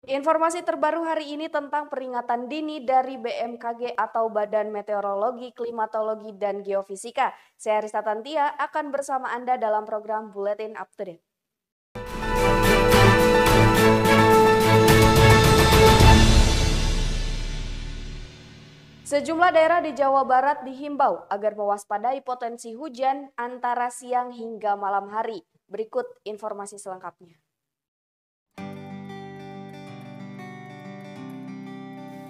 Informasi terbaru hari ini tentang peringatan dini dari BMKG atau Badan Meteorologi, Klimatologi, dan Geofisika. Saya Rista Tantia akan bersama Anda dalam program Bulletin Up to Date. Sejumlah daerah di Jawa Barat dihimbau agar mewaspadai potensi hujan antara siang hingga malam hari. Berikut informasi selengkapnya.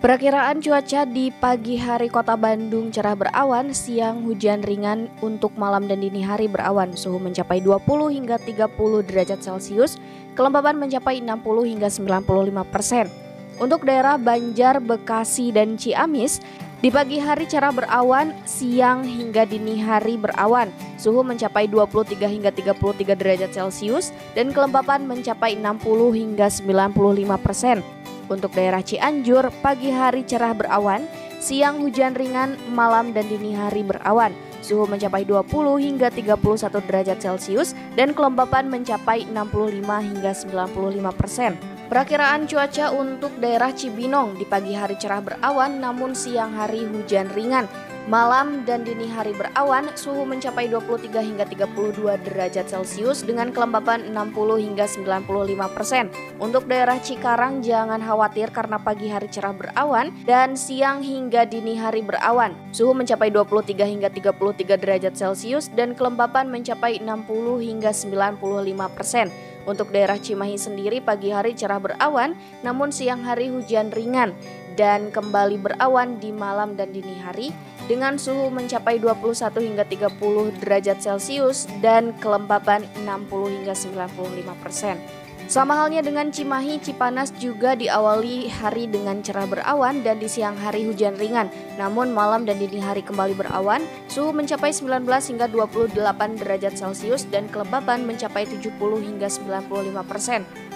Perakiraan cuaca di pagi hari Kota Bandung cerah berawan, siang hujan ringan, untuk malam dan dini hari berawan. Suhu mencapai 20 hingga 30 derajat Celcius, kelembaban mencapai 60 hingga 95%. Untuk daerah Banjar, Bekasi, dan Ciamis, di pagi hari cerah berawan, siang hingga dini hari berawan. Suhu mencapai 23 hingga 33 derajat Celcius dan kelembapan mencapai 60 hingga 95%. Untuk daerah Cianjur, pagi hari cerah berawan, siang hujan ringan, malam dan dini hari berawan. Suhu mencapai 20 hingga 31 derajat Celcius dan kelembapan mencapai 65 hingga 95%. Perakiraan cuaca untuk daerah Cibinong, di pagi hari cerah berawan namun siang hari hujan ringan. Malam dan dini hari berawan, suhu mencapai 23 hingga 32 derajat Celcius dengan kelembapan 60 hingga 95%. Untuk daerah Cikarang jangan khawatir karena pagi hari cerah berawan dan siang hingga dini hari berawan. Suhu mencapai 23 hingga 33 derajat Celcius dan kelembapan mencapai 60 hingga 95%. Untuk daerah Cimahi sendiri pagi hari cerah berawan namun siang hari hujan ringan dan kembali berawan di malam dan dini hari dengan suhu mencapai 21 hingga 30 derajat Celcius dan kelembaban 60 hingga 95%. Sama halnya dengan Cimahi, Cipanas juga diawali hari dengan cerah berawan dan di siang hari hujan ringan. Namun malam dan dini hari kembali berawan, suhu mencapai 19 hingga 28 derajat Celcius dan kelembaban mencapai 70 hingga 95%.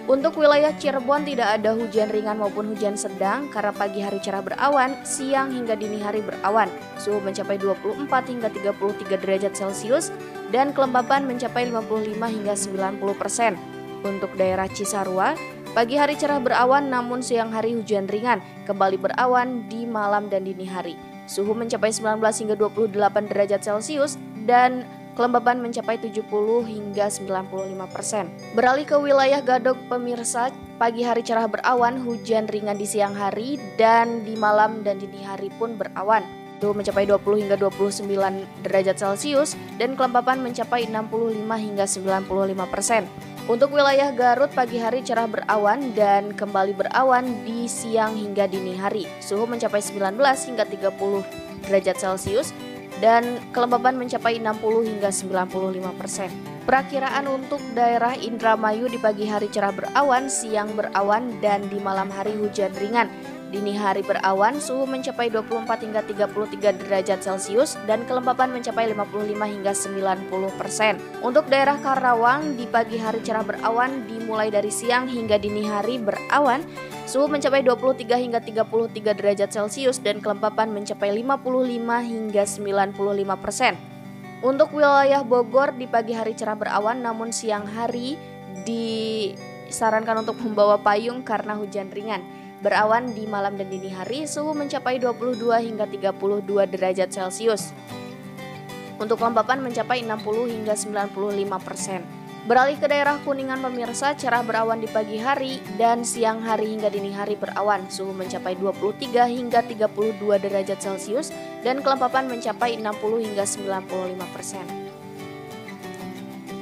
Untuk wilayah Cirebon tidak ada hujan ringan maupun hujan sedang karena pagi hari cerah berawan, siang hingga dini hari berawan. Suhu mencapai 24 hingga 33 derajat Celcius dan kelembaban mencapai 55 hingga 90%. Untuk daerah Cisarua, pagi hari cerah berawan namun siang hari hujan ringan, kembali berawan di malam dan dini hari. Suhu mencapai 19 hingga 28 derajat Celcius dan kelembaban mencapai 70 hingga 95%. Beralih ke wilayah Gadog pemirsa, pagi hari cerah berawan, hujan ringan di siang hari dan di malam dan dini hari pun berawan. Suhu mencapai 20 hingga 29 derajat Celcius dan kelembapan mencapai 65 hingga 95%. Untuk wilayah Garut pagi hari cerah berawan dan kembali berawan di siang hingga dini hari. Suhu mencapai 19 hingga 30 derajat Celcius dan kelembaban mencapai 60 hingga 95%. Perakiraan untuk daerah Indramayu di pagi hari cerah berawan, siang berawan dan di malam hari hujan ringan. Dini hari berawan, suhu mencapai 24 hingga 33 derajat Celcius dan kelembapan mencapai 55 hingga 90%. Untuk daerah Karawang di pagi hari cerah berawan dimulai dari siang hingga dini hari berawan, suhu mencapai 23 hingga 33 derajat Celcius dan kelembapan mencapai 55 hingga 95%. Untuk wilayah Bogor di pagi hari cerah berawan namun siang hari disarankan untuk membawa payung karena hujan ringan. Berawan di malam dan dini hari, suhu mencapai 22 hingga 32 derajat Celcius. Untuk kelembapan mencapai 60 hingga 95%. Beralih ke daerah Kuningan pemirsa, cerah berawan di pagi hari dan siang hari hingga dini hari berawan. Suhu mencapai 23 hingga 32 derajat Celcius dan kelembapan mencapai 60 hingga 95%.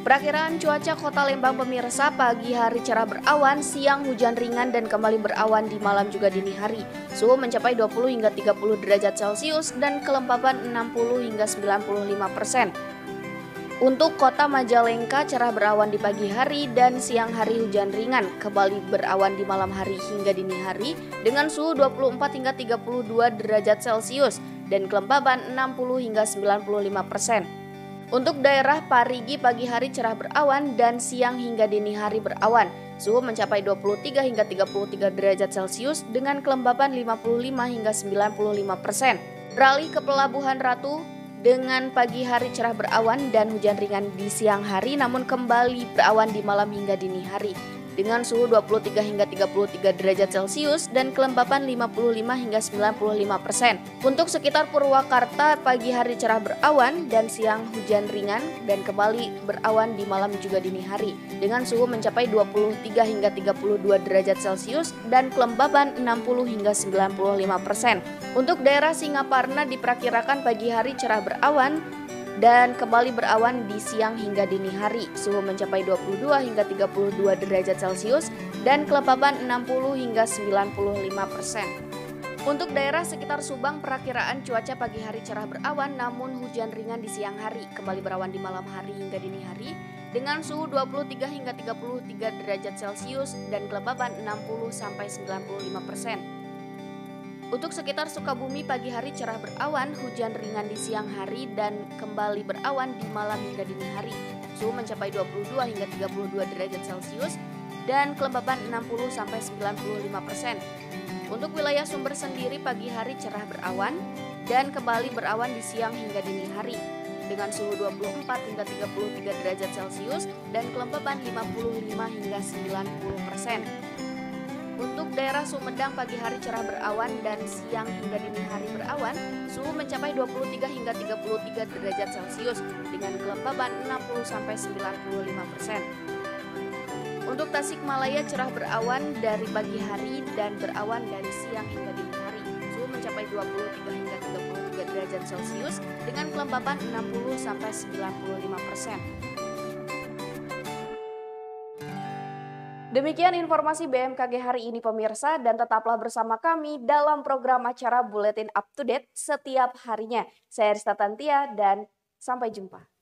Perakiraan cuaca Kota Lembang pemirsa, pagi hari cerah berawan, siang hujan ringan dan kembali berawan di malam juga dini hari. Suhu mencapai 20 hingga 30 derajat Celcius dan kelembapan 60 hingga 95%. Untuk Kota Majalengka cerah berawan di pagi hari dan siang hari hujan ringan, kembali berawan di malam hari hingga dini hari dengan suhu 24 hingga 32 derajat Celcius dan kelembaban 60 hingga 95%. Untuk daerah Parigi pagi hari cerah berawan dan siang hingga dini hari berawan. Suhu mencapai 23 hingga 33 derajat Celcius dengan kelembaban 55 hingga 95%. Beralih ke Pelabuhan Ratu dengan pagi hari cerah berawan dan hujan ringan di siang hari namun kembali berawan di malam hingga dini hari. dengan suhu 23 hingga 33 derajat Celcius dan kelembapan 55 hingga 95%. Untuk sekitar Purwakarta, pagi hari cerah berawan dan siang hujan ringan dan kembali berawan di malam juga dini hari dengan suhu mencapai 23 hingga 32 derajat Celcius dan kelembapan 60 hingga 95%. Untuk daerah Singaparna diperkirakan pagi hari cerah berawan dan kembali berawan di siang hingga dini hari. Suhu mencapai 22 hingga 32 derajat Celcius dan kelembapan 60 hingga 95%. Untuk daerah sekitar Subang, perakiraan cuaca pagi hari cerah berawan namun hujan ringan di siang hari, kembali berawan di malam hari hingga dini hari dengan suhu 23 hingga 33 derajat Celcius dan kelembapan 60 sampai 95%. Untuk sekitar Sukabumi, pagi hari cerah berawan, hujan ringan di siang hari dan kembali berawan di malam hingga dini hari. Suhu mencapai 22 hingga 32 derajat Celcius dan kelembapan 60 sampai 95%. Untuk wilayah Sumber sendiri, pagi hari cerah berawan dan kembali berawan di siang hingga dini hari dengan suhu 24 hingga 33 derajat Celcius dan kelembapan 55 hingga 90%. Untuk daerah Sumedang, pagi hari cerah berawan dan siang hingga dini hari berawan, suhu mencapai 23 hingga 33 derajat Celcius dengan kelembaban 60 sampai 95%. Untuk Tasikmalaya cerah berawan dari pagi hari dan berawan dari siang hingga dini hari. Suhu mencapai 23 hingga 33 derajat Celcius dengan kelembapan 60 sampai 95%. Demikian informasi BMKG hari ini pemirsa, dan tetaplah bersama kami dalam program acara Buletin Up to Date setiap harinya. Saya Rista Tantia dan sampai jumpa.